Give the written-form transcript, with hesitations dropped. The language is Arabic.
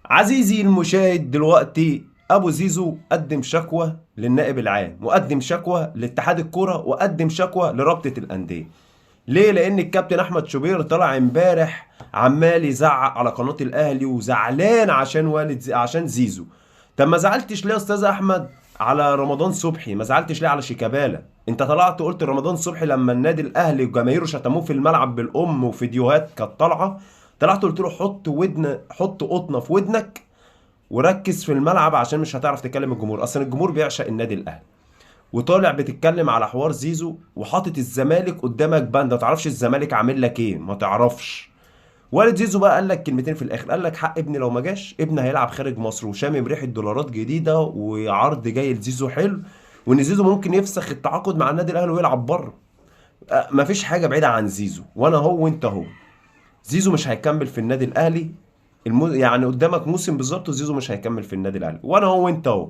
عزيزي المشاهد، دلوقتي ابو زيزو قدم شكوى للنائب العام، وقدم شكوى لاتحاد الكوره، وقدم شكوى لرابطه الانديه. ليه؟ لان الكابتن احمد شوبير طلع امبارح عمال يزعق على قناه الاهلي وزعلان عشان عشان زيزو. طب ما زعلتش ليه يا استاذ احمد على رمضان صبحي؟ ما زعلتش ليه على شيكابالا؟ انت طلعت قلت رمضان صبحي لما النادي الاهلي وجماهيره شتموه في الملعب بالام، وفيديوهات كانت طالعه. طلعت قلت له حط قطنه في ودنك وركز في الملعب عشان مش هتعرف تكلم الجمهور، اصلا الجمهور بيعشق النادي الاهلي. وطالع بتتكلم على حوار زيزو وحاطط الزمالك قدامك بند، ما تعرفش الزمالك عامل لك ايه، ما تعرفش. والد زيزو بقى قال لك كلمتين في الاخر، قال لك حق ابني لو ما جاش، ابني هيلعب خارج مصر وشامم ريحه دولارات جديده وعرض جاي لزيزو حلو، وان زيزو ممكن يفسخ التعاقد مع النادي الاهلي ويلعب بره. مفيش حاجه بعيده عن زيزو، وانا هو وانت هو. زيزو مش هيكمل في النادي الاهلي. يعني قدامك موسم بالظبط وزيزو مش هيكمل في النادي الاهلي، وانا هو وانت اهو.